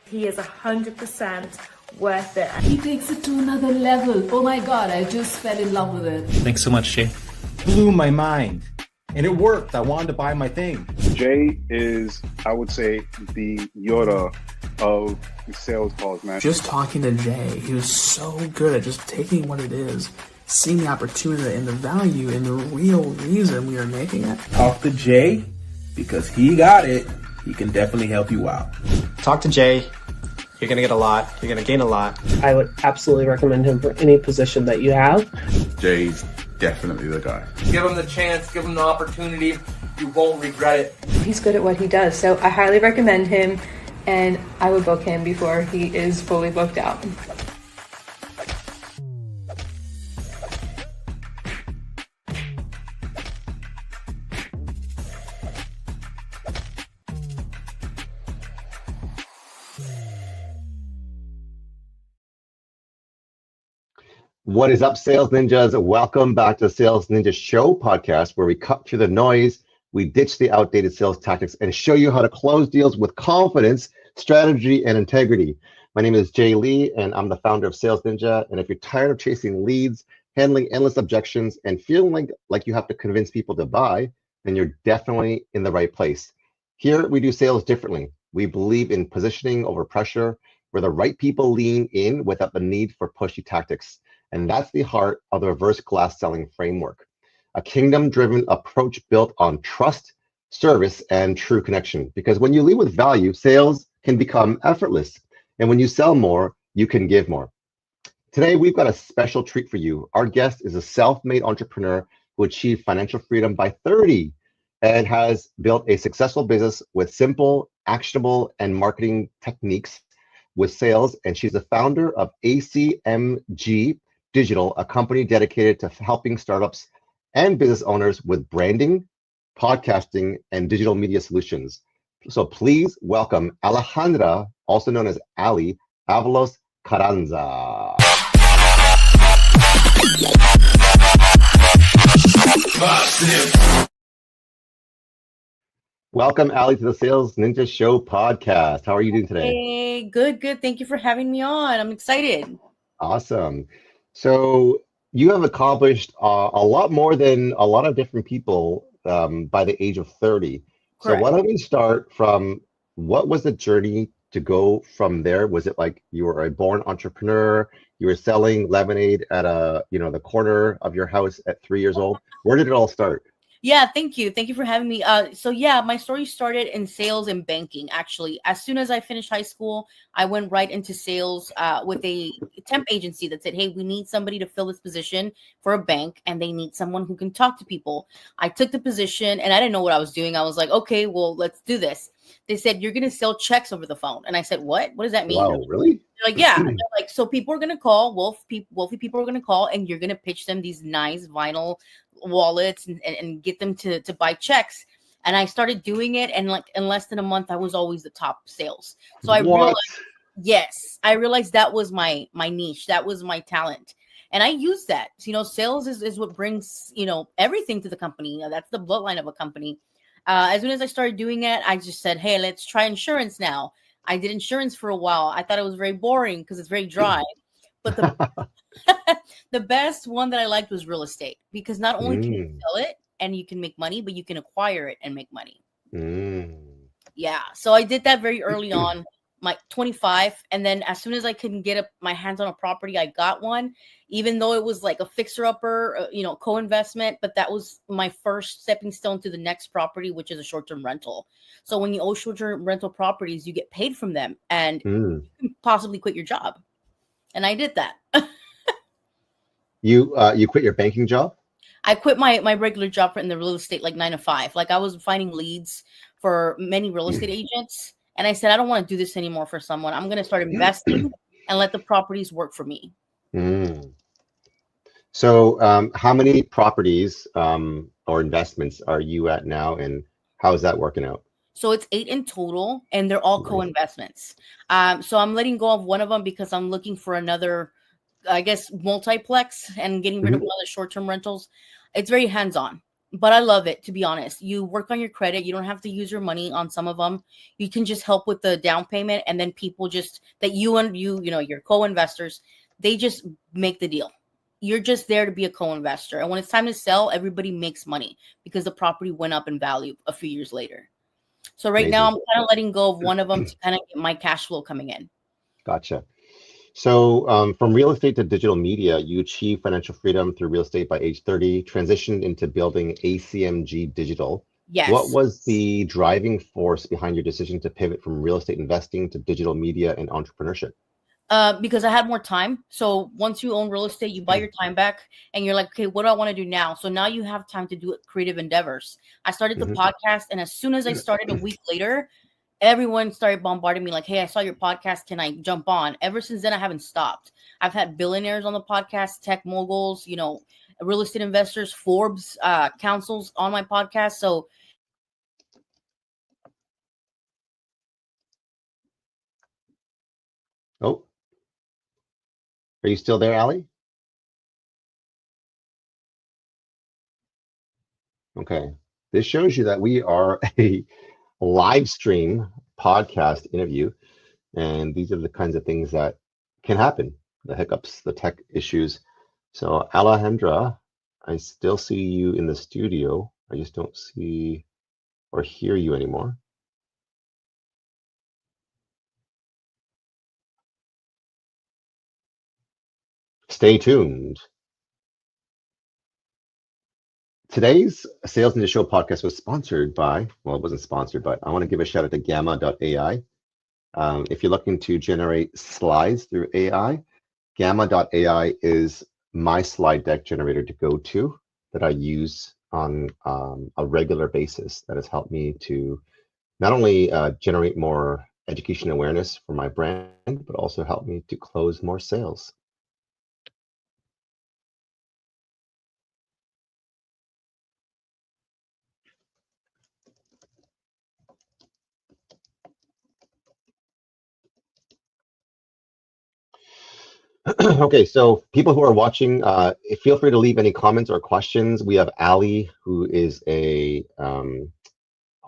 He is 100% worth it. He takes it to another level. Oh my God, I just fell in love with it. Thanks so much, Jay. Blew my mind. And it worked. I wanted to buy my thing. Jay is, I would say, the Yoda of sales calls, man. Just talking to Jay, he was so good at just taking what it is, seeing the opportunity and the value and the real reason we are making it. Talk to Jay, because he got it. He can definitely help you out. Talk to Jay. You're going to get a lot. You're going to gain a lot. I would absolutely recommend him for any position that you have. Jay's definitely the guy. Give him the chance, give him the opportunity. You won't regret it. He's good at what he does, so I highly recommend him, and I would book him before he is fully booked out. What is up, Sales Ninjas? Welcome back to the Sales Ninja Show podcast, where we cut through the noise, we ditch the outdated sales tactics, and show you how to close deals with confidence, strategy, and integrity. My name is Jay Lee, and I'm the founder of Sales Ninja. And if you're tired of chasing leads, handling endless objections, and feeling like you have to convince people to buy, then you're definitely in the right place. Here, we do sales differently. We believe in positioning over pressure, where the right people lean in without the need for pushy tactics. And that's the heart of the reverse glass selling framework, a kingdom-driven approach built on trust, service, and true connection. Because when you lead with value, sales can become effortless. And when you sell more, you can give more. Today, we've got a special treat for you. Our guest is a self-made entrepreneur who achieved financial freedom by 30 and has built a successful business with simple, actionable, and marketing techniques with sales. And she's the founder of ACMG Digital, a company dedicated to helping startups and business owners with branding, podcasting, and digital media solutions. So please welcome Alejandra, also known as Ali, Avalos Carranza. Welcome, Ali, to the Sales Ninja Show podcast. How are you doing today? Hey, good. Thank you for having me on. I'm excited. Awesome. So you have accomplished a lot more than a lot of different people by the age of 30. Correct. So why don't we start from what was the journey to go from there? Was it like you were a born entrepreneur? You were selling lemonade at the corner of your house at 3 years old? Where did it all start? Yeah, thank you. Thank you for having me. So yeah, my story started in sales and banking. Actually, as soon as I finished high school, I went right into sales with a temp agency that said, hey, we need somebody to fill this position for a bank, and they need someone who can talk to people. I took the position, and I didn't know what I was doing. I was like, okay, well, let's do this. They said, you're going to sell checks over the phone. And I said, what? What does that mean? Wow, really? They're like, yeah. They're like, so people are going to call, wealthy people are going to call, and you're going to pitch them these nice vinyl wallets and get them to buy checks. And I started doing it, and like in less than a month, I was always the top sales. So I realized that was my niche. That was my talent. And I use that. Sales is what brings, everything to the company. That's the bloodline of a company. As soon as I started doing it, I just said, hey, let's try insurance now. I did insurance for a while. I thought it was very boring because it's very dry. But the best one that I liked was real estate, because not only can you sell it and you can make money, but you can acquire it and make money. Yeah. So I did that very early on, my 25. And then as soon as I couldn't get my hands on a property, I got one, even though it was like a fixer-upper, co-investment. But that was my first stepping stone to the next property, which is a short-term rental. So when you own short-term rental properties, you get paid from them, and you can possibly quit your job. And I did that. You quit your banking job? I quit my regular job in the real estate, like 9 to 5. Like I was finding leads for many real estate agents. And I said, I don't want to do this anymore for someone. I'm going to start investing and let the properties work for me. So how many properties or investments are you at now, and how is that working out? So it's 8 in total, and they're all co-investments. So I'm letting go of one of them because I'm looking for another, I guess, multiplex, and getting rid of all the short-term rentals. It's very hands-on. but I love it, to be honest. You work on your credit. You don't have to use your money on some of them. You can just help with the down payment, and then people just that you and your co-investors, they just make the deal. You're just there to be a co-investor. And when it's time to sell, everybody makes money because the property went up in value a few years later. So right now I'm Amazing. kind of letting go of one of them to kind of get my cash flow coming in. Gotcha. So from real estate to digital media, you achieved financial freedom through real estate by age 30, transitioned into building ACMG Digital. What Yes. was the driving force behind your decision to pivot from real estate investing to digital media and entrepreneurship? Because I had more time. So once you own real estate, you buy your time back and you're like, okay, what do I want to do now? So now you have time to do creative endeavors. I started the podcast, and as soon as I started a week later, everyone started bombarding me like, hey, I saw your podcast. Can I jump on? Ever since then, I haven't stopped. I've had billionaires on the podcast, tech moguls, real estate investors, Forbes, councils on my podcast. So Oh, are you still there, Ali? Okay. This shows you that we are a live stream podcast interview, and these are the kinds of things that can happen, the hiccups, the tech issues. So Alejandra, I still see you in the studio. I just don't see or hear you anymore. Stay tuned. Today's Sales Ninja Show podcast was sponsored by, well, it wasn't sponsored, but I want to give a shout out to Gamma.ai. If you're looking to generate slides through AI, Gamma.ai is my slide deck generator to go to that I use on a regular basis. That has helped me to not only generate more education awareness for my brand, but also help me to close more sales. Okay, so people who are watching, feel free to leave any comments or questions. We have Ali, who is a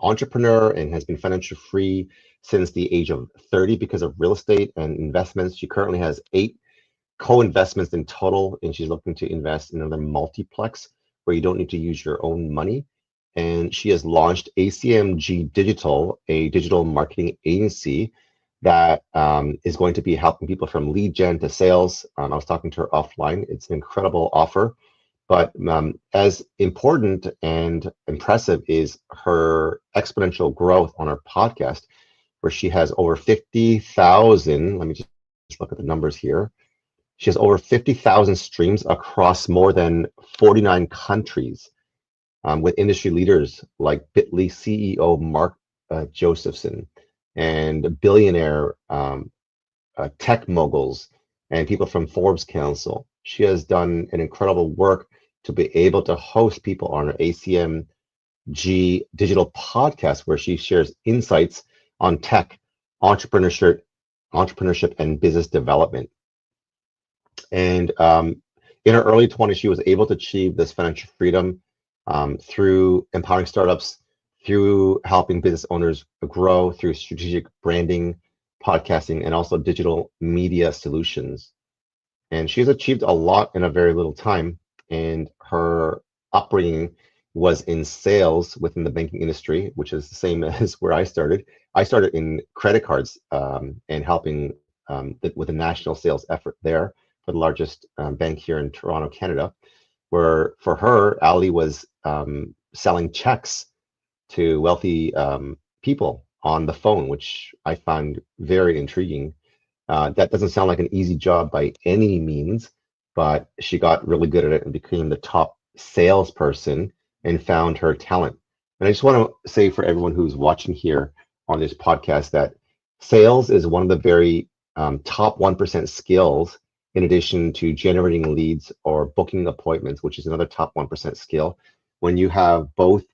entrepreneur and has been financially free since the age of 30 because of real estate and investments. She currently has 8 co-investments in total, and she's looking to invest in another multiplex where you don't need to use your own money. And she has launched ACMG Digital, a digital marketing agency that is going to be helping people from lead gen to sales. I was talking to her offline. It's an incredible offer. But as important and impressive is her exponential growth on her podcast, where she has over 50,000. Let me just look at the numbers here. She has over 50,000 streams across more than 49 countries with industry leaders like Bitly CEO Mark Josephson and billionaire tech moguls and people from Forbes Council. She has done an incredible work to be able to host people on her ACMG Digital podcast, where she shares insights on tech, entrepreneurship, and business development. And in her early 20s, she was able to achieve this financial freedom through empowering startups, through helping business owners grow, through strategic branding, podcasting, and also digital media solutions. And she's achieved a lot in a very little time. And her upbringing was in sales within the banking industry, which is the same as where I started. I started in credit cards and helping with a national sales effort there for the largest bank here in Toronto, Canada, where for her, Ali was selling checks to wealthy people on the phone, which I find very intriguing. That doesn't sound like an easy job by any means, but she got really good at it and became the top salesperson and found her talent. And I just want to say for everyone who's watching here on this podcast that sales is one of the very top 1% skills, in addition to generating leads or booking appointments, which is another top 1% skill. When you have both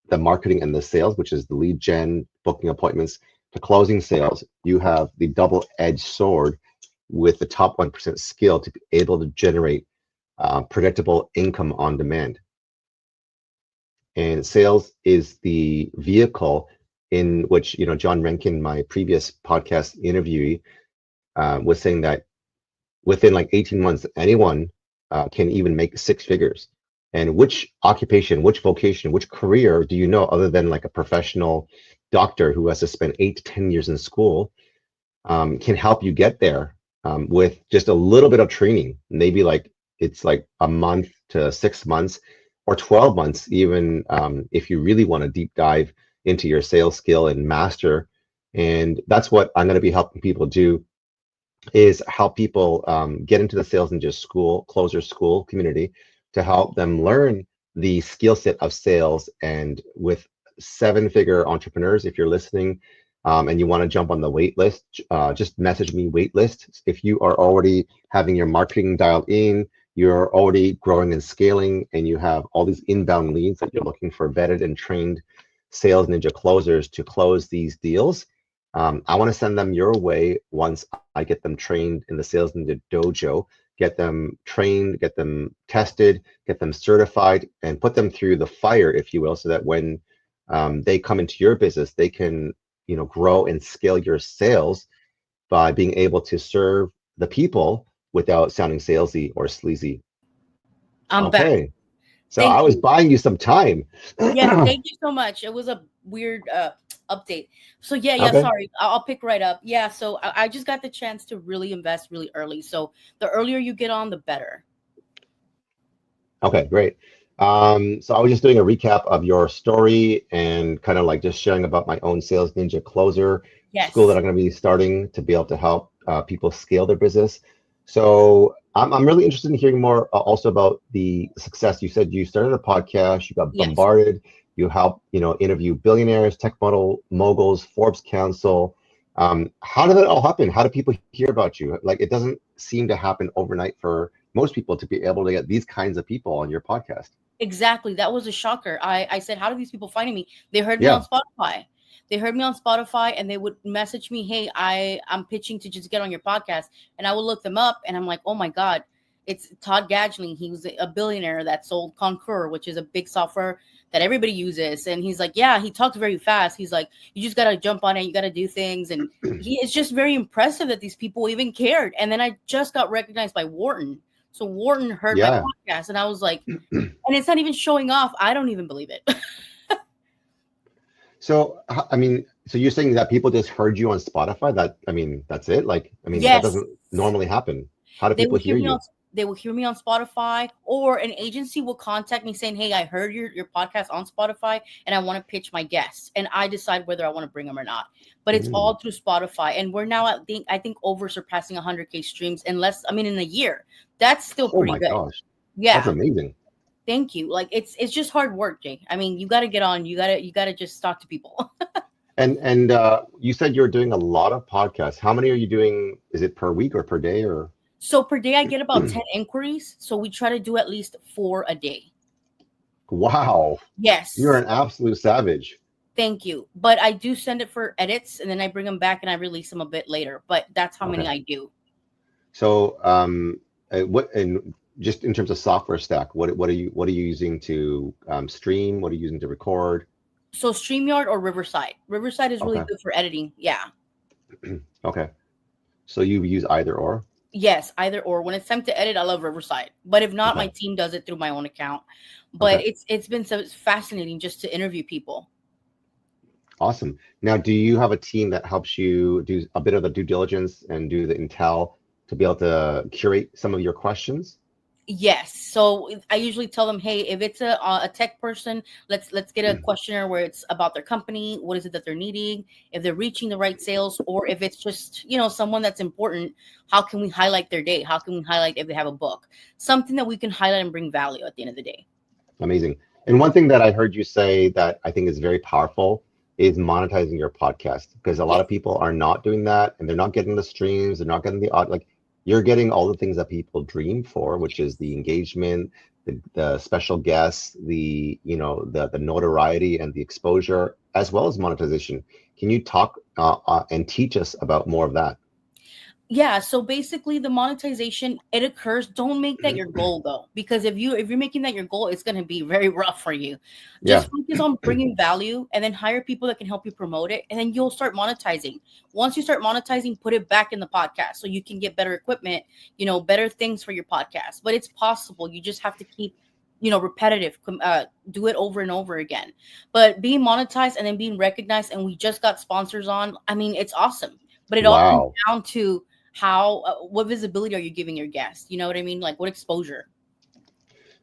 the marketing and the sales, which is the lead gen, booking appointments, to closing sales, you have the double-edged sword with the top 1% skill to be able to generate predictable income on demand. and sales is the vehicle in which, John Rankin, my previous podcast interviewee, was saying that within like 18 months, anyone can even make six figures. And which occupation, which vocation, which career do you know other than like a professional doctor who has to spend 8 to 10 years in school can help you get there with just a little bit of training? Maybe like it's like a month to 6 months or 12 months, even if you really want to deep dive into your sales skill and master. And that's what I'm going to be helping people do, is help people get into the Sales Ninja School, Closer School community, to help them learn the skill set of sales. And with 7-figure entrepreneurs, if you're listening and you want to jump on the wait list, just message me wait list. If you are already having your marketing dialed in, you're already growing and scaling, and you have all these inbound leads that you're looking for vetted and trained Sales Ninja closers to close these deals, I want to send them your way once I get them trained in the Sales Ninja Dojo, get them trained, get them tested, get them certified, and put them through the fire, if you will, so that when they come into your business, they can, grow and scale your sales by being able to serve the people without sounding salesy or sleazy. I'm okay. back. So I was buying you some time. Yeah, thank you so much. It was a weird update. So yeah, Okay. sorry. I'll pick right up. Yeah, so I just got the chance to really invest really early. So the earlier you get on, the better. Okay, great. So I was just doing a recap of your story and kind of like just sharing about my own Sales Ninja Closer school that I'm going to be starting to be able to help people scale their business. So I'm really interested in hearing more also about the success. You said you started a podcast, you got bombarded, you helped, interview billionaires, tech moguls, Forbes Council. How did that all happen? How do people hear about you? Like, it doesn't seem to happen overnight for most people to be able to get these kinds of people on your podcast. Exactly. That was a shocker. I said, how do these people find me? They heard me on Spotify. They heard me on Spotify, and they would message me, hey, I'm pitching to just get on your podcast. And I would look them up, and I'm like, oh my God, it's Todd Gadgling. He was a billionaire that sold Concur, which is a big software that everybody uses. And he's like, yeah, he talked very fast. He's like, you just got to jump on it. You got to do things. And it's just very impressive that these people even cared. And then I just got recognized by Wharton. So Wharton heard my podcast, and I was like, and it's not even showing off. I don't even believe it. So, I mean, so you're saying that people just heard you on Spotify? That's it? Like, that doesn't normally happen. How do people hear you? They will hear me on Spotify, or an agency will contact me saying, hey, I heard your podcast on Spotify, and I want to pitch my guests. And I decide whether I want to bring them or not. But it's all through Spotify. And we're now at, I think over surpassing 100K streams in a year. That's still pretty good. Oh my gosh. Yeah. That's amazing. Thank you. Like, it's just hard work, Jay. I mean, you got to get on. You got to just talk to people. and you said you're doing a lot of podcasts. How many are you doing? Is it per week or per day or? So per day, I get about 10 inquiries. So we try to do at least 4 a day. Wow. Yes. You're an absolute savage. Thank you. But I do send it for edits, and then I bring them back and I release them a bit later. But that's how many I do. So, just in terms of software stack, what are you using to stream? What are you using to record? So StreamYard or Riverside. Riverside is really good for editing. Yeah. Okay. So you use either or? Yes, either or. When it's time to edit, I love Riverside. But if not, my team does it through my own account. But it's been so fascinating just to interview people. Awesome. Now, do you have a team that helps you do a bit of the due diligence and do the intel to be able to curate some of your questions? Yes. So I usually tell them, hey, if it's a tech person, let's get a questionnaire where it's about their company. What is it that they're needing? If they're reaching the right sales, or if it's just, someone that's important, how can we highlight their day? How can we highlight if they have a book? Something that we can highlight and bring value at the end of the day. Amazing. And one thing that I heard you say that I think is very powerful is monetizing your podcast, because a lot of people are not doing that, and they're not getting the streams, they're not getting the you're getting all the things that people dream for, which is the engagement, the special guests, the notoriety and the exposure, as well as monetization. Can you talk and teach us about more of that? Yeah, so basically the monetization, it occurs. Don't make that your goal though, because if you're making that your goal, it's going to be very rough for you. Just focus on bringing value, and then hire people that can help you promote it, and then you'll start monetizing. Once you start monetizing, put it back in the podcast so you can get better equipment, better things for your podcast. But it's possible. You just have to keep repetitive, do it over and over again. But being monetized and then being recognized, and we just got sponsors on, I mean, it's awesome. But it all comes down to how what visibility are you giving your guests? You know what I mean? Like, what exposure?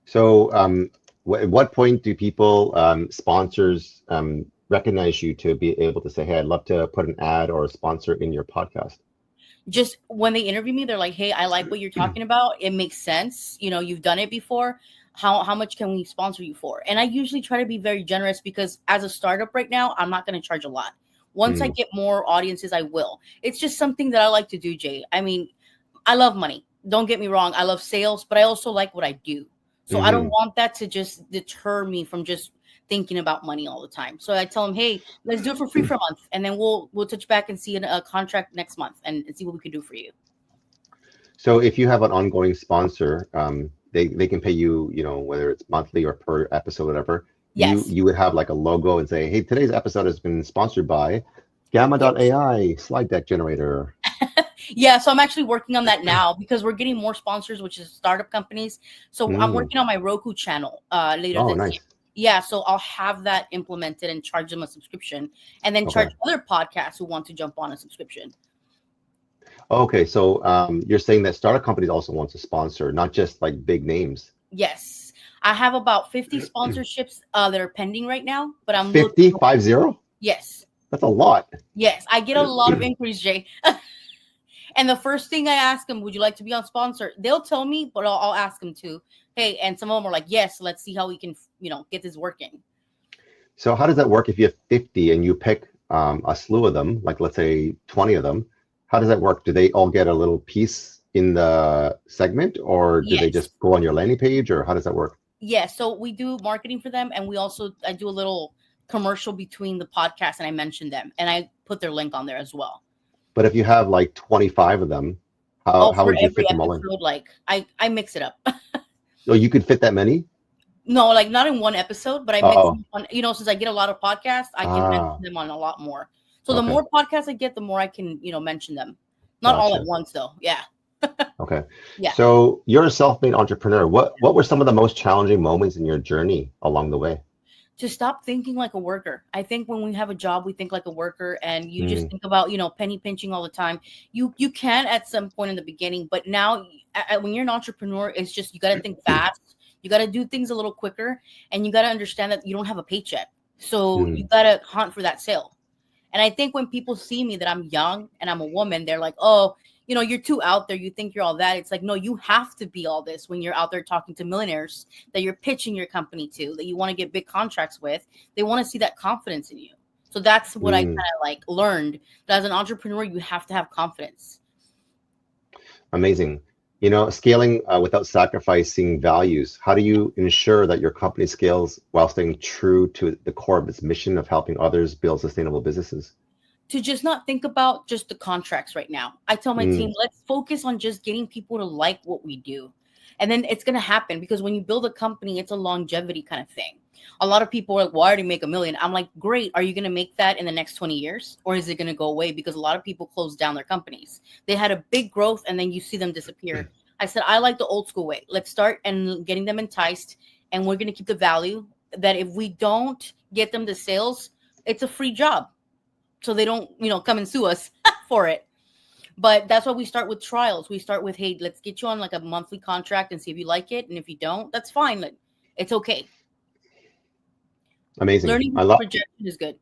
So at what point do people, sponsors, recognize you to be able to say, hey, I'd love to put an ad or a sponsor in your podcast? Just when they interview me, they're like, hey, I like what you're talking about. It makes sense. You've done it before. How much can we sponsor you for? And I usually try to be very generous, because as a startup right now, I'm not going to charge a lot. Once I get more audiences, I will. It's just something that I like to do, Jay. I mean, I love money. Don't get me wrong. I love sales, but I also like what I do. So I don't want that to just deter me from just thinking about money all the time. So I tell them, hey, let's do it for free for a month, and then we'll touch back and see a contract next month and see what we can do for you. So if you have an ongoing sponsor, they can pay you, whether it's monthly or per episode, whatever. Yes. You would have like a logo and say, hey, today's episode has been sponsored by Gamma.ai slide deck generator. Yeah, so I'm actually working on that now, because we're getting more sponsors, which is startup companies. So I'm working on my Roku channel later this year. Yeah, so I'll have that implemented and charge them a subscription, and then charge other podcasts who want to jump on a subscription. Okay, so you're saying that startup companies also want to sponsor, not just like big names. Yes. I have about 50 sponsorships that are pending right now, but I'm 50? 50? Yes. That's a lot. Yes, I get a lot of inquiries, Jay. And the first thing I ask them, would you like to be on sponsor? They'll tell me, but I'll ask them too. Hey, and some of them are like, yes, let's see how we can, get this working. So how does that work if you have 50 and you pick a slew of them, like let's say 20 of them? How does that work? Do they all get a little piece in the segment, or do they just go on your landing page, or how does that work? Yeah, so we do marketing for them, and I do a little commercial between the podcast, and I mention them, and I put their link on there as well. But if you have like 25 of them, how would you fit them all in? Like I mix it up. Oh, you could fit that many? No, like not in one episode, but I mix them on, since I get a lot of podcasts, I can mention them on a lot more. So the more podcasts I get, the more I can, mention them. Not all at once though. Yeah. Okay. Yeah. So you're a self-made entrepreneur. What were some of the most challenging moments in your journey along the way? To stop thinking like a worker. I think when we have a job, we think like a worker, and you just think about, penny pinching all the time. You can at some point in the beginning, but now when you're an entrepreneur, it's just, you got to think fast. You got to do things a little quicker, and you got to understand that you don't have a paycheck. So you got to hunt for that sale. And I think when people see me that I'm young and I'm a woman, they're like, oh, you're too out there. You think you're all that. It's like, no, you have to be all this when you're out there talking to millionaires that you're pitching your company to, that you want to get big contracts with. They want to see that confidence in you. So that's what I kind of like learned, that as an entrepreneur, you have to have confidence. Amazing. Scaling without sacrificing values. How do you ensure that your company scales while staying true to the core of its mission of helping others build sustainable businesses? To just not think about just the contracts right now. I tell my team, let's focus on just getting people to like what we do. And then it's going to happen, because when you build a company, it's a longevity kind of thing. A lot of people are like, well, I already make $1 million. I'm like, great. Are you going to make that in the next 20 years? Or is it going to go away? Because a lot of people close down their companies. They had a big growth, and then you see them disappear. I said, I like the old school way. Let's start and getting them enticed. And we're going to keep the value that if we don't get them the sales, it's a free job. So they don't, come and sue us for it. But that's why we start with trials. We start with, hey, let's get you on like a monthly contract and see if you like it. And if you don't, that's fine. It's okay. Amazing. Learning projection is good.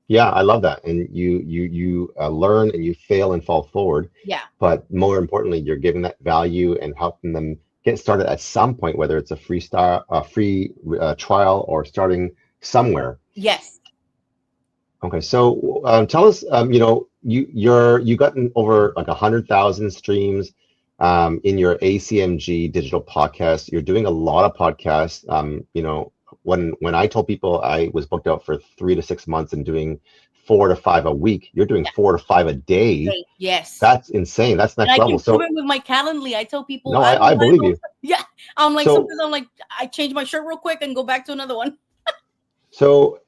Yeah, I love that. And you learn and you fail and fall forward. Yeah. But more importantly, you're giving that value and helping them get started at some point, whether it's a free trial or starting somewhere. Yes. Okay, so tell us, you gotten over like 100,000 streams in your ACMG Digital podcast. You're doing a lot of podcasts. When I told people I was booked out for 3 to 6 months and doing 4 to 5 a week. You're doing 4 to 5 a day. Yes. That's insane. That's next and level. I can prove it with my Calendly. I tell people. No, I believe you. Yeah. I'm like, So, sometimes I'm like, I change my shirt real quick and go back to another one. So,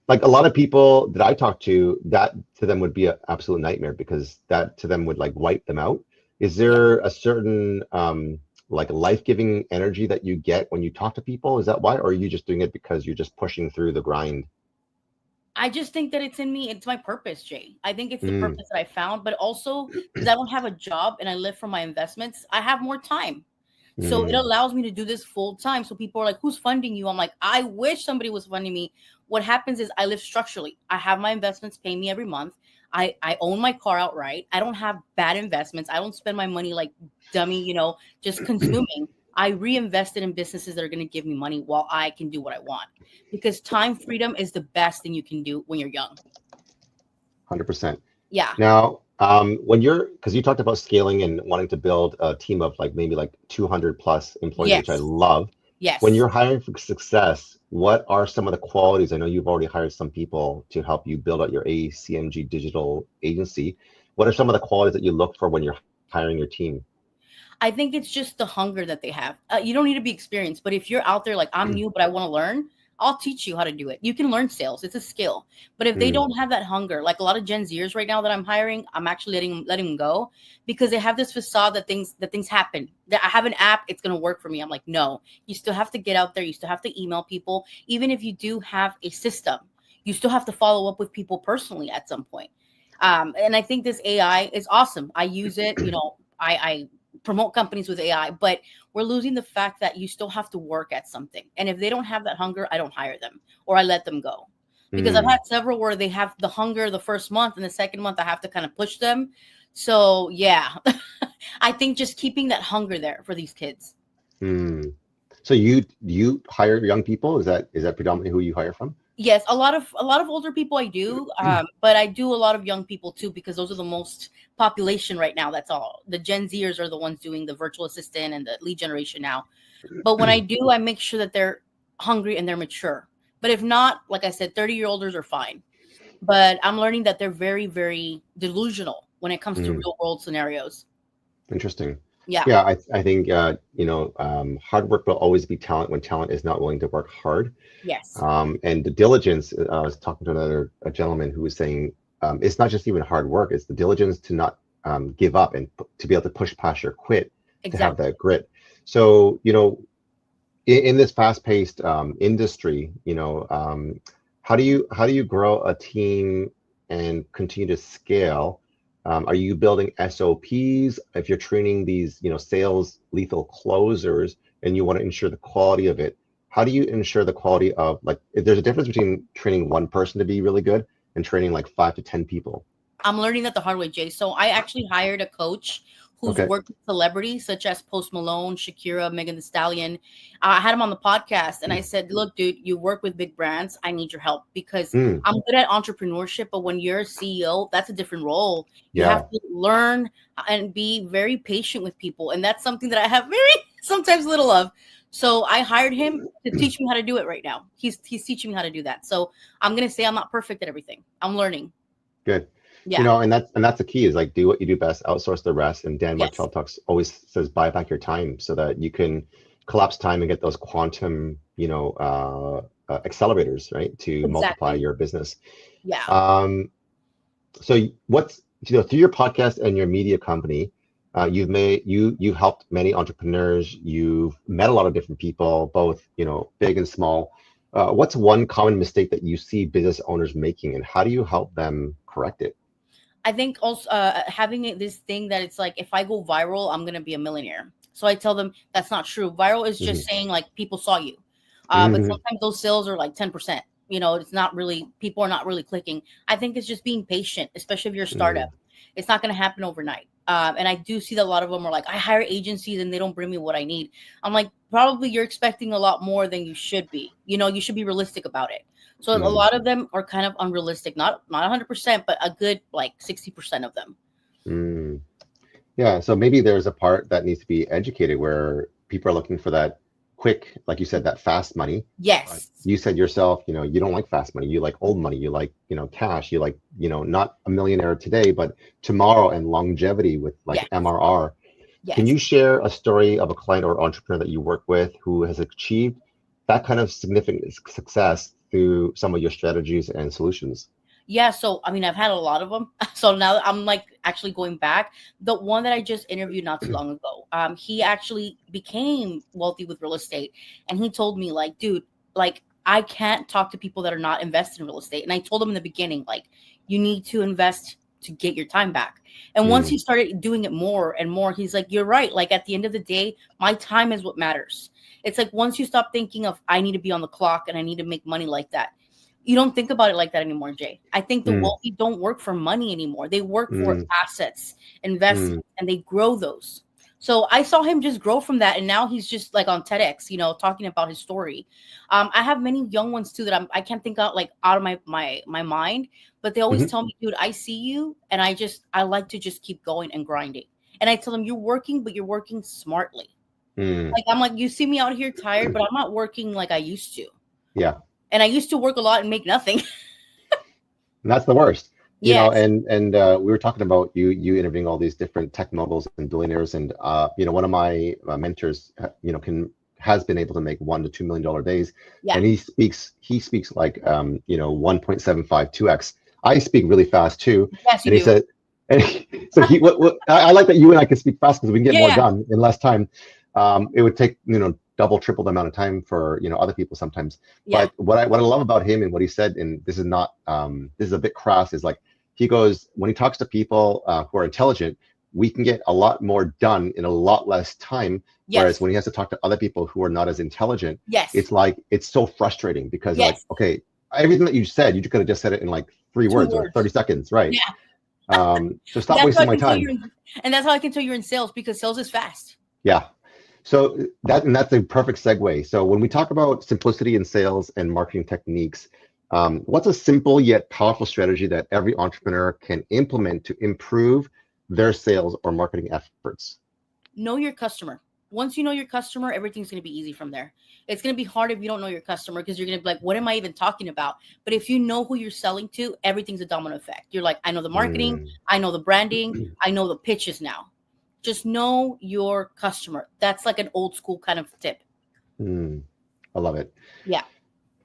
like a lot of people that I talk to, that to them would be an absolute nightmare because that to them would like wipe them out. Is there a certain like life-giving energy that you get when you talk to people? Is that why, or are you just doing it because you're just pushing through the grind? I just think that it's in me. It's my purpose, Jay. I think it's the purpose that I found, but also because I don't have a job and I live from my investments, I have more time. So it allows me to do this full time. So people are like, who's funding you? I'm like, I wish somebody was funding me. What happens is I live structurally. I have my investments pay me every month. I own my car outright. I don't have bad investments. I don't spend my money like dummy, just consuming. I reinvest it in businesses that are going to give me money while I can do what I want. Because time freedom is the best thing you can do when you're young. 100%. Yeah. Now, because you talked about scaling and wanting to build a team of maybe 200 plus employees, which I love. Yes. When you're hiring for success, what are some of the qualities? I know you've already hired some people to help you build out your ACMG Digital agency. What are some of the qualities that you look for when you're hiring your team? I think it's just the hunger that they have. You don't need to be experienced, but if you're out there like I'm new, but I want to learn, I'll teach you how to do it. You can learn sales. It's a skill. But if they don't have that hunger, like a lot of Gen Zers right now that I'm hiring, I'm actually letting them go because they have this facade that things happen. That I have an app, it's going to work for me. I'm like, no, you still have to get out there. You still have to email people. Even if you do have a system, you still have to follow up with people personally at some point. And I think this AI is awesome. I use it. I promote companies with AI, but we're losing the fact that you still have to work at something. And if they don't have that hunger, I don't hire them or I let them go. Because I've had several where they have the hunger the first month and the second month I have to kind of push them. So yeah, I think just keeping that hunger there for these kids. So you hire young people? Is that predominantly who you hire from? Yes, a lot of older people I do, but I do a lot of young people too because those are the most population right now. That's all. The Gen Zers are the ones doing the virtual assistant and the lead generation now. But when I do, I make sure that they're hungry and they're mature. But if not, like I said, 30-year-olders are fine. But I'm learning that they're very, very delusional when it comes to real world scenarios. Interesting. Yeah. I think hard work will always be talent when talent is not willing to work hard. Yes. And the diligence. I was talking to a gentleman who was saying it's not just even hard work; it's the diligence to not give up and to be able to push past your quit, to have that grit. So in this fast-paced industry, how do you grow a team and continue to scale? Are you building SOPs? If you're training these, sales lethal closers and you want to ensure the quality of it, how do you ensure the quality of if there's a difference between training one person to be really good and training 5 to 10 people? I'm learning that the hard way, Jay. So I actually hired a coach who's worked with celebrities such as Post Malone, Shakira, Megan Thee Stallion. I had him on the podcast and I said, look, dude, you work with big brands. I need your help because I'm good at entrepreneurship. But when you're a CEO, that's a different role. You have to learn and be very patient with people. And that's something that I have sometimes little of. So I hired him to teach me how to do it right now. He's teaching me how to do that. So I'm going to say I'm not perfect at everything. I'm learning. Good. Yeah. And that's the key is do what you do best, outsource the rest. And Dan Martell always says, buy back your time so that you can collapse time and get those quantum, accelerators, right? To multiply your business. Yeah. So what's, through your podcast and your media company, you've helped many entrepreneurs. You've met a lot of different people, both, big and small. What's one common mistake that you see business owners making and how do you help them correct it? I think also having this thing that it's if I go viral, I'm going to be a millionaire. So I tell them that's not true. Viral is just saying people saw you. But sometimes those sales are 10%. It's not really, people are not really clicking. I think it's just being patient, especially if you're a startup. It's not going to happen overnight. And I do see that a lot of them are I hire agencies and they don't bring me what I need. I'm probably you're expecting a lot more than you should be. You should be realistic about it. So a lot of them are kind of unrealistic, not 100%, but a good 60% of them. Yeah. So maybe there's a part that needs to be educated where people are looking for that quick, like you said, that fast money. Yes. You said yourself, you don't like fast money. You like old money. You like, cash. You like, not a millionaire today, but tomorrow, and longevity with like MRR. Yes. Can you share a story of a client or entrepreneur that you work with who has achieved that kind of significant success through some of your strategies and solutions? Yeah, so I mean, I've had a lot of them. So now I'm like actually going back. The one that I just interviewed not too long ago, he actually became wealthy with real estate, and he told me like, dude, like I can't talk to people that are not invested in real estate. And I told him in the beginning, like, you need to invest to get your time back. And once he started doing it more and more, he's like, you're right. Like at the end of the day, my time is what matters. It's like once you stop thinking of I need to be on the clock and I need to make money like that, you don't think about it like that anymore, Jay. I think the wealthy don't work for money anymore. They work for assets, investments, and they grow those. So I saw him just grow from that. And now he's just like on TEDx, talking about his story. I have many young ones too that I can't think out of my mind, but they always tell me, dude, I see you. And I like to just keep going and grinding. And I tell them, you're working, but you're working smartly. Like, I'm like, you see me out here tired, but I'm not working like I used to. Yeah. And I used to work a lot and make nothing. And that's the worst. Yes. And we were talking about you interviewing all these different tech moguls and billionaires, and one of my mentors has been able to make $1 to $2 million days, and he speaks like 1.75 2x. I speak really fast too. Yes, you and do. He said, and so I like that you and I can speak fast because we can get more done in less time. It would take double, triple the amount of time for other people sometimes. But what I love about him and what he said, and this is not this is a bit crass, is like he goes, when he talks to people who are intelligent, we can get a lot more done in a lot less time. Whereas when he has to talk to other people who are not as intelligent, it's like it's so frustrating because like, okay, everything that you said, you could have just said it in like 3 words or 30 seconds, right? Yeah. So stop wasting my time. And that's how I can tell you're in sales, because sales is fast. Yeah. So that's a perfect segue. So when we talk about simplicity in sales and marketing techniques, what's a simple yet powerful strategy that every entrepreneur can implement to improve their sales or marketing efforts? Know your customer. Once you know your customer, everything's going to be easy from there. It's going to be hard if you don't know your customer, because you're going to be like, what am I even talking about? But if you know who you're selling to, everything's a domino effect. You're like, I know the marketing, I know the branding, I know the pitches now. Just know your customer. That's like an old school kind of tip. I love it. Yeah.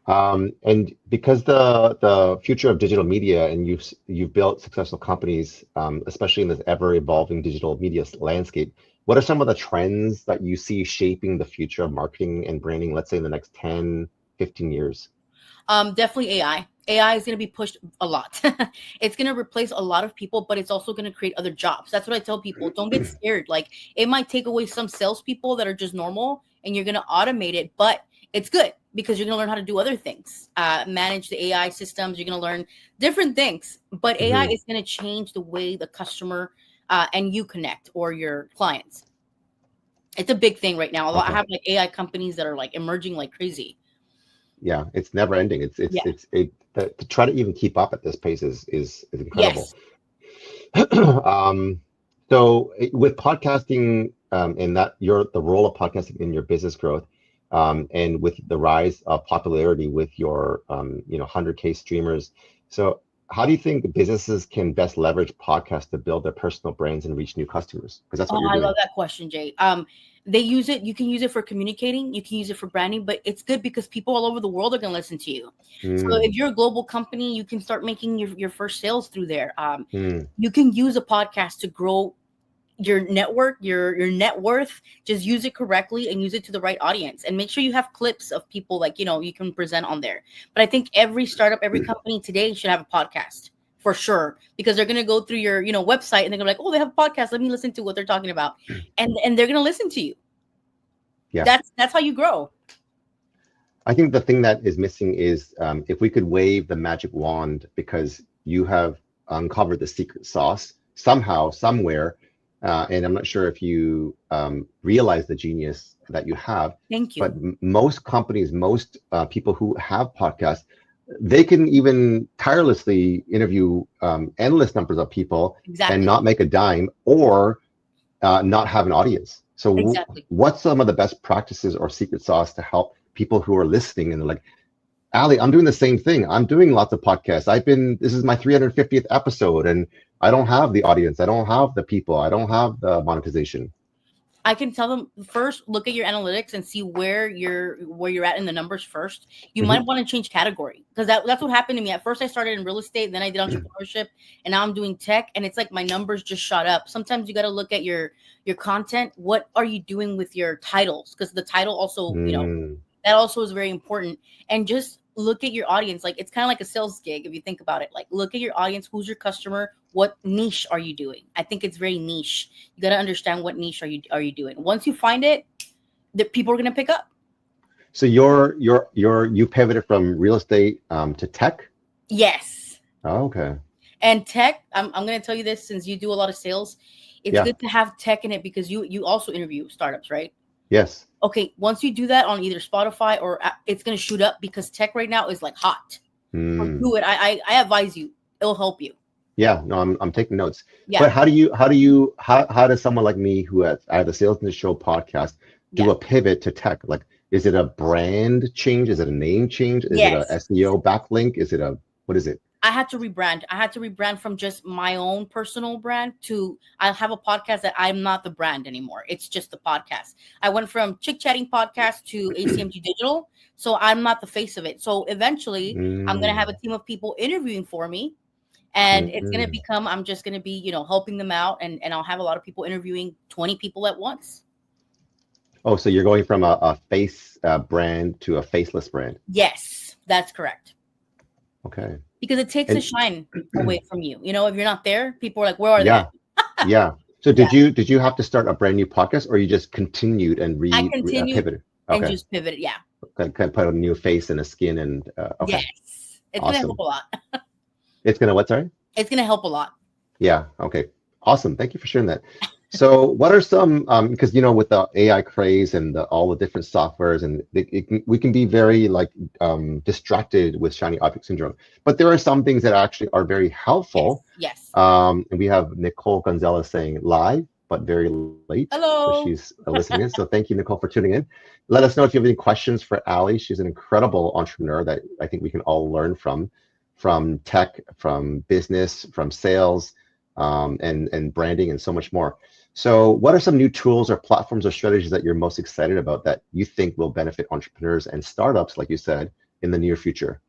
And because the future of digital media, and you've built successful companies, especially in this ever evolving digital media landscape, what are some of the trends that you see shaping the future of marketing and branding, let's say in the next 10, 15 years? Definitely AI. AI is going to be pushed a lot. It's going to replace a lot of people, but it's also going to create other jobs. That's what I tell people. Don't get scared. Like, it might take away some salespeople that are just normal, and you're going to automate it, but it's good because you're going to learn how to do other things, manage the AI systems. You're going to learn different things, but AI is going to change the way the customer and you connect, or your clients. It's a big thing right now. I have like AI companies that are like emerging like crazy. Yeah, it's never ending. To try to even keep up at this pace is incredible. Yes. So with podcasting, and the role of podcasting in your business growth, and with the rise of popularity with your 100K streamers, so how do you think businesses can best leverage podcasts to build their personal brands and reach new customers? Because that's what you're doing. I love that question, Jay. They use it. You can use it for communicating. You can use it for branding, but it's good because people all over the world are going to listen to you. So if you're a global company, you can start making your first sales through there. You can use a podcast to grow your network, your net worth. Just use it correctly and use it to the right audience, and make sure you have clips of people like, you can present on there. But I think every startup, every company today should have a podcast for sure, because they're going to go through your, website, and they're going to be like, oh, they have a podcast. Let me listen to what they're talking about. And they're going to listen to you. Yeah. That's how you grow. I think the thing that is missing is if we could wave the magic wand, because you have uncovered the secret sauce somehow, somewhere. And I'm not sure if you realize the genius that you have. Thank you. But most companies, most people who have podcasts, they can even tirelessly interview endless numbers of people and not make a dime, or not have an audience. So Exactly. what's some of the best practices or secret sauce to help people who are listening and they're like, Ali, I'm doing the same thing. I'm doing lots of podcasts. This is my 350th episode and I don't have the audience. I don't have the people. I don't have the monetization. I can tell them first, look at your analytics and see where you're at in the numbers first. You might want to change category, because that's what happened to me. At first I started in real estate, then I did entrepreneurship, and now I'm doing tech, and it's like my numbers just shot up. Sometimes you got to look at your content. What are you doing with your titles? Because the title also, that also is very important. And just look at your audience. Like, it's kind of like a sales gig if you think about it. Like, look at your audience. Who's your customer? What niche are you doing? I think it's very niche. You got to understand what niche are you doing. Once you find it, the people are going to pick up. So you pivoted from real estate to tech? Yes. Oh, okay. And tech, I'm going to tell you this, since you do a lot of sales, it's good to have tech in it, because you also interview startups, right? Yes. Okay, once you do that on either Spotify or it's going to shoot up, because tech right now is like hot. So do it. I advise you. It'll help you. Yeah, no, I'm taking notes. Yeah. But how does someone like me who has the Sales Ninja Show podcast do a pivot to tech? Like, is it a brand change? Is it a name change? Is it a SEO backlink? What is it? I had to rebrand. I had to rebrand from just my own personal brand to, I have a podcast that I'm not the brand anymore. It's just the podcast. I went from Chick Chatting Podcast to ACMG Digital. So I'm not the face of it. So eventually I'm going to have a team of people interviewing for me. And it's going to become, I'm just going to be, helping them out. And I'll have a lot of people interviewing 20 people at once. Oh, so you're going from a face brand to a faceless brand. Yes, that's correct. Okay. Because it takes the shine away from you. If you're not there, people are like, where are they? Yeah. So did you have to start a brand new podcast, or you just continued and pivoted? And just pivoted, yeah. Kind of put a new face and a skin and okay. Yes. It's going to help a lot. It's going to what, sorry? It's going to help a lot. Yeah. Okay. Awesome. Thank you for sharing that. So what are some, because, with the AI craze and all the different softwares, and we can be very distracted with shiny object syndrome, but there are some things that actually are very helpful. Yes. And we have Nicole Gonzalez saying live, but very late. Hello. So she's listening in. So thank you, Nicole, for tuning in. Let us know if you have any questions for Ali. She's an incredible entrepreneur that I think we can all learn from tech, from business, from sales, and branding, and so much more. So what are some new tools or platforms or strategies that you're most excited about that you think will benefit entrepreneurs and startups, like you said, in the near future?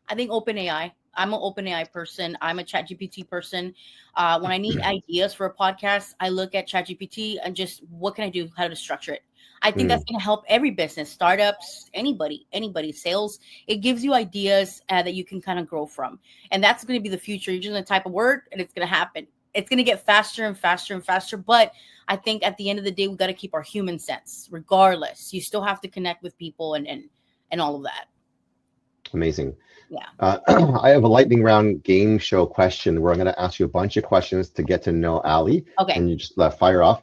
I think OpenAI. I'm an OpenAI person. I'm a ChatGPT person. When I need ideas for a podcast, I look at ChatGPT and just, what can I do? How to structure it? I think that's going to help every business, startups, anybody, sales. It gives you ideas that you can kind of grow from. And that's going to be the future. You're just going to type a word and it's going to happen. It's going to get faster and faster and faster. But I think at the end of the day, we got to keep our human sense. Regardless, you still have to connect with people and all of that. Amazing. Yeah. I have a lightning round game show question where I'm going to ask you a bunch of questions to get to know Ali. Okay. And you just fire off.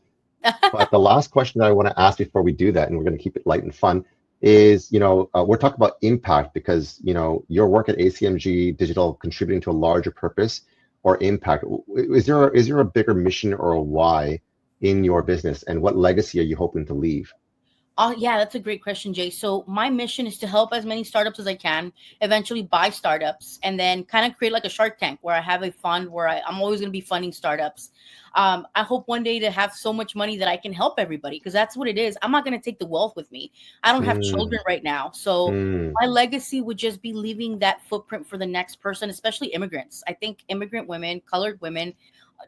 But the last question that I want to ask before we do that, and we're going to keep it light and fun, is, we're talking about impact, because, your work at ACMG Digital contributing to a larger purpose or impact. Is there a bigger mission or a why in your business, and what legacy are you hoping to leave? Oh, yeah, that's a great question, Jay. So my mission is to help as many startups as I can, eventually buy startups, and then kind of create like a Shark Tank where I have a fund where I'm always going to be funding startups. I hope one day to have so much money that I can help everybody, because that's what it is. I'm not going to take the wealth with me. I don't have children right now. So my legacy would just be leaving that footprint for the next person, especially immigrants. I think immigrant women, colored women,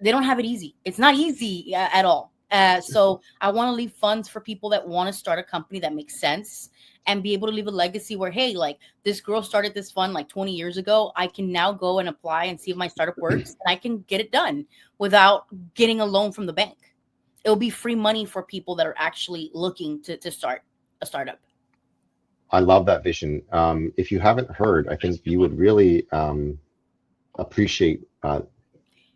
they don't have it easy. It's not easy at all. So I want to leave funds for people that want to start a company that makes sense and be able to leave a legacy where, hey, like, this girl started this fund like 20 years ago. I can now go and apply and see if my startup works, and I can get it done without getting a loan from the bank. It'll be free money for people that are actually looking to start a startup. I love that vision. If you haven't heard, I think you would really appreciate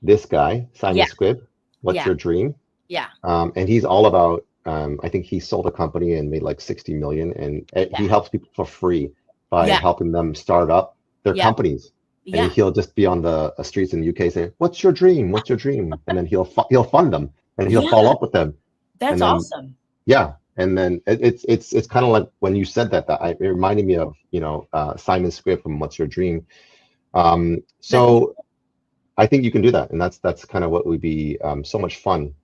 this guy, Simon Squibb. What's your dream? Yeah. And he's all about, I think he sold a company and made like 60 million, and he helps people for free by helping them start up their companies. And he'll just be on the streets in the UK saying, "What's your dream? What's your dream?" And then he'll fund them. and he'll follow up with them. That's And then, awesome. Yeah, and then it's kind of like when you said that it reminded me of Simon Squibb from What's Your Dream. So I think you can do that, and that's kind of what would be so much fun.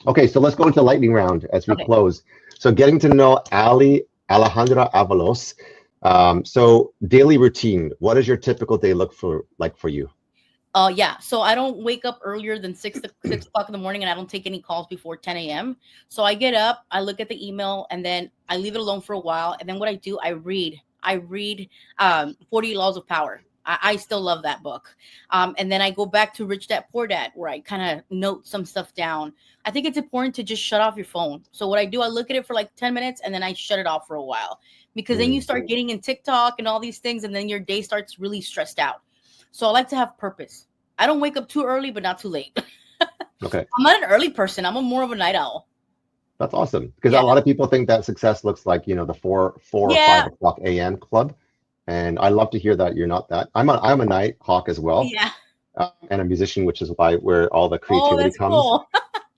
Okay, so let's go into the lightning round as we close. So getting to know Alejandra Avalos. So daily routine. What does your typical day look like for you? Yeah. So I don't wake up earlier than 6 o'clock in the morning, and I don't take any calls before 10 a.m. So I get up, I look at the email, and then I leave it alone for a while. And then what I do, I read 40 Laws of Power. I still love that book. And then I go back to Rich Dad Poor Dad, where I kind of note some stuff down. I think it's important to just shut off your phone. So what I do, I look at it for like 10 minutes and then I shut it off for a while, because then you start getting in TikTok and all these things, and then your day starts really stressed out. So I like to have purpose. I don't wake up too early, but not too late. Okay. I'm not an early person. I'm more of a night owl. That's awesome, because a lot of people think that success looks like, the 4 or 5 o'clock a.m. club. And I love to hear that you're not that. I'm a night hawk as well. Yeah. And a musician, which is where all the creativity comes. Cool.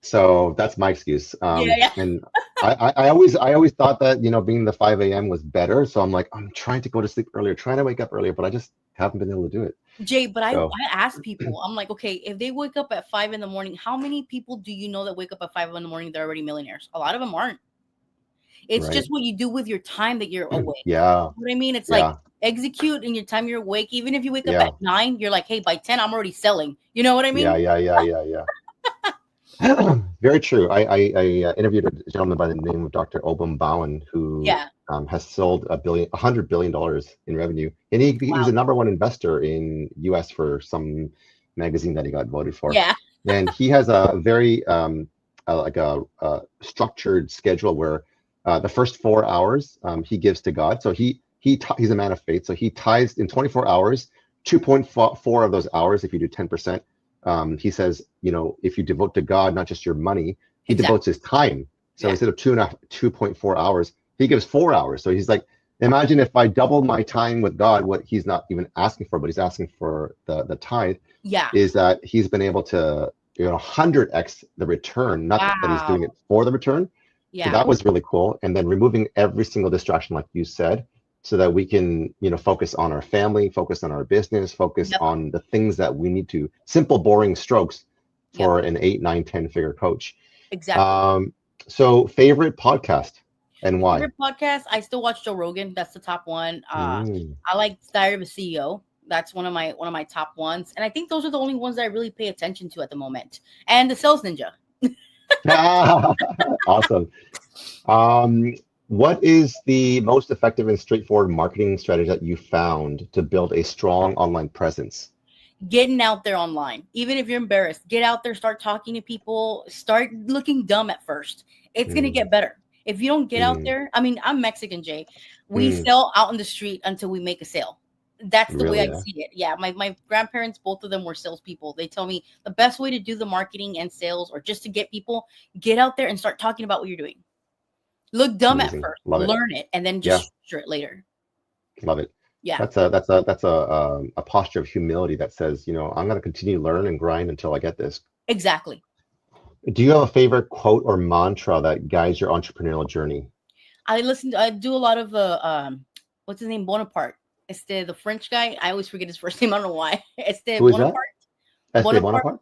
So that's my excuse. And I always thought that, being the 5 a.m. was better. So I'm like, I'm trying to go to sleep earlier, trying to wake up earlier, but I just haven't been able to do it. Jay, but I ask people, I'm like, okay, if they wake up at 5 in the morning, how many people do you know that wake up at 5 in the morning, they're already millionaires? A lot of them aren't. It's just what you do with your time that you're awake. Yeah. You know what I mean? It's like execute in your time you're awake. Even if you wake up at 9, you're like, hey, by 10, I'm already selling. You know what I mean? Yeah. Very true. I interviewed a gentleman by the name of Dr. Obam Bowen, who has sold $100 billion in revenue, and he's the #1 investor in U.S. for some magazine that he got voted for. Yeah, and he has a very structured schedule where the first 4 hours he gives to God. So he's a man of faith. So he tithes in 24 hours, 2.4 of those hours. If you do 10%. He says, if you devote to God, not just your money, he devotes his time. So instead of 2.4 hours, he gives 4 hours. So he's like, imagine if I double my time with God, what he's not even asking for, but he's asking for the tithe. Yeah. Is that he's been able to, 100x the return, not that he's doing it for the return. Yeah. So that was really cool. And then removing every single distraction, like you said, so that we can, focus on our family, focus on our business, focus on the things that we need to, simple, boring strokes for an 8, 9, 10 figure coach. Exactly. So favorite podcast and why? Favorite podcast, I still watch Joe Rogan. That's the top one. I like Diary of a CEO. That's one of my top ones. And I think those are the only ones that I really pay attention to at the moment. And the Sales Ninja. Awesome. What is the most effective and straightforward marketing strategy that you found to build a strong online presence? Getting out there online, even if you're embarrassed, get out there, start talking to people, start looking dumb at first. It's going to get better. If you don't get out there, I mean, I'm Mexican, Jay. We sell out in the street until we make a sale. That's the way I see it. Yeah. My grandparents, both of them were salespeople. They tell me the best way to do the marketing and sales, or just to get people, get out there and start talking about what you're doing. Look dumb at first, learn it, and then just structure it later. Love it. Yeah, that's a posture of humility that says, I'm going to continue to learn and grind until I get this. Exactly. Do you have a favorite quote or mantra that guides your entrepreneurial journey? I do a lot of what's his name, Bonaparte. It's the French guy. I always forget his first name. I don't know why. It's the Bonaparte. Bonaparte.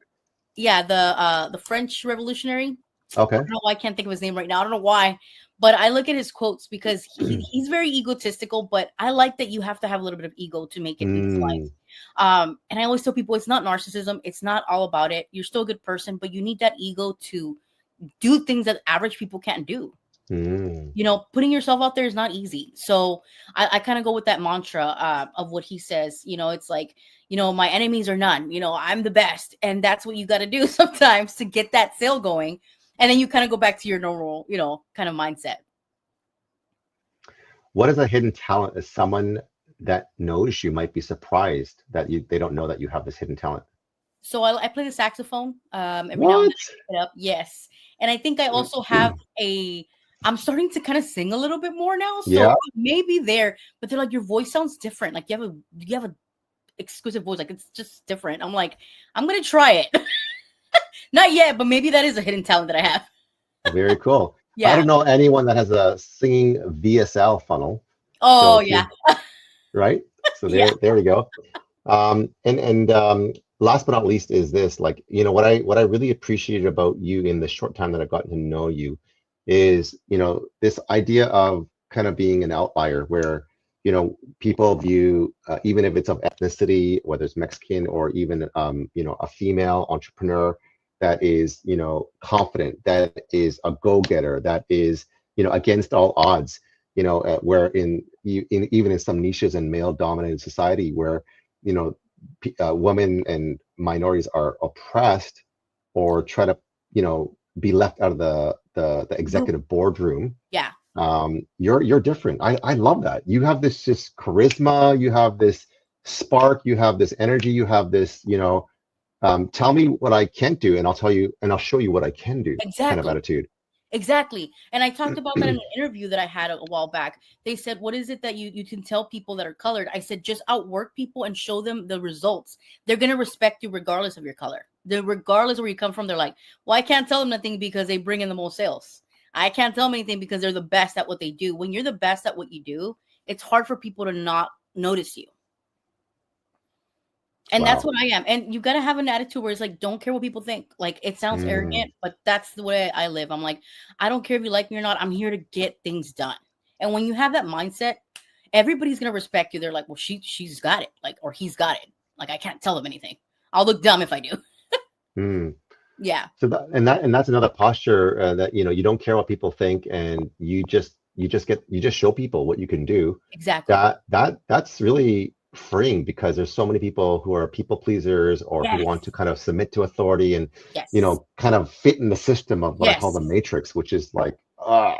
Yeah, the French revolutionary. Okay. I don't know why I can't think of his name right now. I don't know why. But I look at his quotes because he's very egotistical, but I like that you have to have a little bit of ego to make it in this life. And I always tell people it's not narcissism. It's not all about it. You're still a good person, but you need that ego to do things that average people can't do. Putting yourself out there is not easy. So I kind of go with that mantra of what he says. It's like, my enemies are none. I'm the best. And that's what you got to do sometimes to get that sale going. And then you kind of go back to your normal, kind of mindset. What is a hidden talent as someone that knows you might be surprised that they don't know that you have this hidden talent? So I play the saxophone. Every now and then I pick it up. Yes. And I think I also have I'm starting to kind of sing a little bit more now. So maybe there, but they're like, your voice sounds different. Like you have a exquisite voice. Like it's just different. I'm like, I'm going to try it. Not yet, but maybe that is a hidden talent that I have. Very cool. Yeah. I don't know anyone that has a singing VSL funnel. Oh, So yeah. Right. So Yeah. there we go. Last but not least is this, like, you know, what I really appreciated about you in the short time that I've gotten to know you is, you know, this idea of kind of being an outlier where, you know, people view, even if it's of ethnicity, whether it's Mexican or even, you know, a female entrepreneur that is, you know, confident, that is a go-getter, that is, you know, against all odds, you know, where even in some niches in male-dominated society where, you know, women and minorities are oppressed or try to, you know, be left out of the executive boardroom. Yeah. You're different. I love that. You have this just charisma, you have this spark, you have this energy, you have this, you know, tell me what I can't do and I'll tell you and I'll show you what I can do. Exactly. Kind of attitude. Exactly. And I talked about that in an interview that I had a while back. They said, what is it that you can tell people that are colored? I said, just outwork people and show them the results. They're going to respect you regardless of your color. Regardless of where you come from, they're like, well, I can't tell them nothing because they bring in the most sales. I can't tell them anything because they're the best at what they do. When you're the best at what you do, it's hard for people to not notice you. And that's what I am. And you got to have an attitude where it's like, don't care what people think. Like, it sounds arrogant, but that's the way I live. I'm like, I don't care if you like me or not. I'm here to get things done. And when you have that mindset, everybody's going to respect you. They're like, well, she's got it. Like, or he's got it. Like, I can't tell them anything. I'll look dumb if I do. Yeah. So that's another posture that, you know, you don't care what people think and you just show people what you can do. Exactly. That's really freeing because there's so many people who are people pleasers or who want to kind of submit to authority and you know, kind of fit in the system of what I call the matrix, which is like I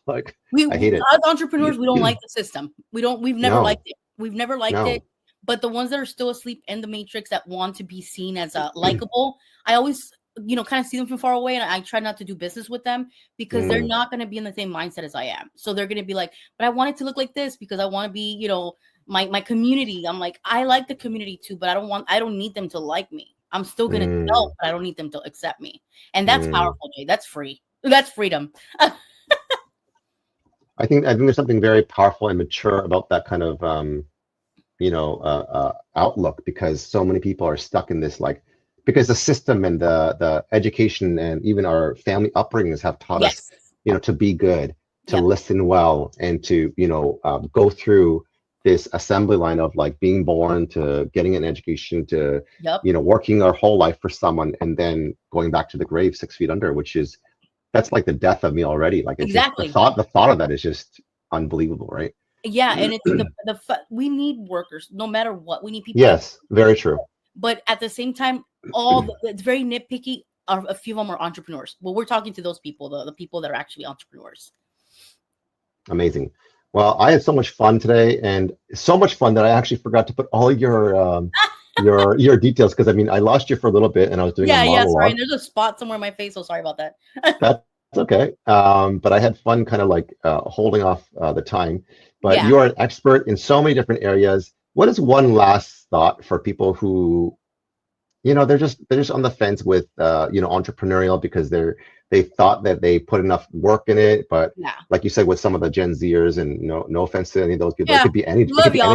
hate it. As entrepreneurs, we don't like the system. We've never liked it. We've never liked it. But the ones that are still asleep in the matrix that want to be seen as likable, I always, you know, kind of see them from far away, and I try not to do business with them because they're not going to be in the same mindset as I am. So they're going to be like, but I want it to look like this because I want to be, you know, my community. I'm like, I like the community too, but I don't need them to like me. I'm still going to help, but I don't need them to accept me. And that's powerful, Jay. That's free. That's freedom. I think there's something very powerful and mature about that kind of, you know, outlook because so many people are stuck in this, like, because the system and the education and even our family upbringings have taught us, you know, to be good, to listen well, and to, you know, go through this assembly line of like being born to getting an education to, you know, working our whole life for someone and then going back to the grave 6 feet under, which is, that's like the death of me already. Like it's just, the thought of that is just unbelievable, right? Yeah, and it's we need workers no matter what. We need people. Yes, very true. But at the same time, it's very nitpicky. A few of them are entrepreneurs. Well, we're talking to those people, the people that are actually entrepreneurs. Amazing. Well, I had so much fun today, and so much fun that I actually forgot to put all your your details because I mean I lost you for a little bit, and I was doing a monologue. Sorry. And there's a spot somewhere in my face, so sorry about that. That's okay. But I had fun, kind of like holding off the time. But you are an expert in so many different areas. What is one last thought for people who, you know, they're just on the fence with you know, entrepreneurial because they thought that they put enough work in it, but like you said, with some of the Gen Zers, and no offense to any of those people, it could be any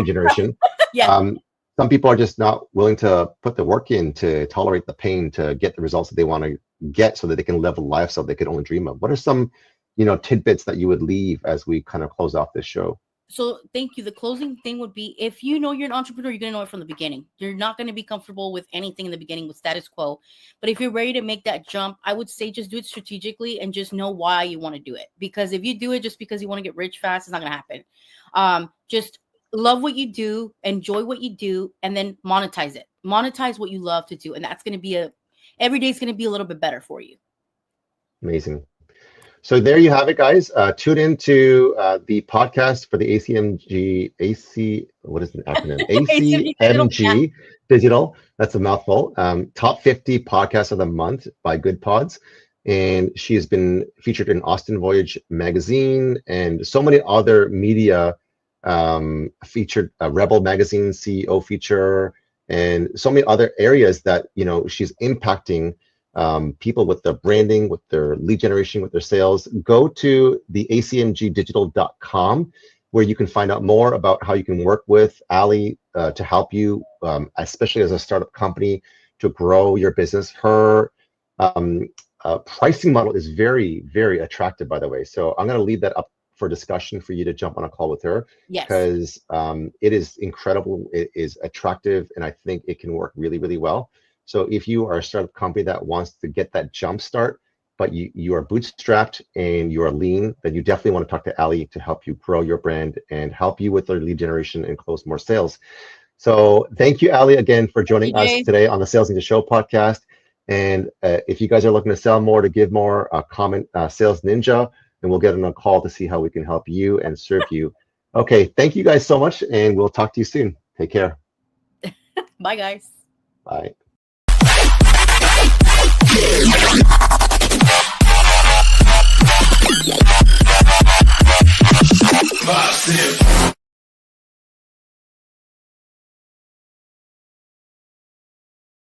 generation. Some people are just not willing to put the work in to tolerate the pain to get the results that they want to get, so that they can live a lifestyle they could only dream of. What are some, you know, tidbits that you would leave as we kind of close off this show? So thank you. The closing thing would be, if you know you're an entrepreneur, you're going to know it from the beginning. You're not going to be comfortable with anything in the beginning with status quo. But if you're ready to make that jump, I would say just do it strategically and just know why you want to do it. Because if you do it just because you want to get rich fast, it's not going to happen. Just love what you do, enjoy what you do, and then monetize it. Monetize what you love to do. And that's going to be every day is going to be a little bit better for you. Amazing. So there you have it, guys. Tune into the podcast for the what is the acronym? ACMG Digital. That's a mouthful. Top 50 Podcasts of the Month by Good Pods. And she has been featured in Austin Voyage magazine and so many other media, featured Rebel magazine CEO feature, and so many other areas that, you know, she's impacting people with their branding, with their lead generation, with their sales, go to the acmgdigital.com, where you can find out more about how you can work with Ali to help you, especially as a startup company, to grow your business. Her pricing model is very, very attractive, by the way. So I'm going to leave that up for discussion for you to jump on a call with her, because it is incredible. It is attractive, and I think it can work really, really well. So if you are a startup company that wants to get that jump start, but you are bootstrapped and you are lean, then you definitely want to talk to Ali to help you grow your brand and help you with their lead generation and close more sales. So thank you, Ali, again for joining us today on the Sales Ninja Show podcast. And if you guys are looking to sell more, to give more, comment Sales Ninja, and we'll get on a call to see how we can help you and serve you. Okay, thank you guys so much, and we'll talk to you soon. Take care. Bye, guys. Bye.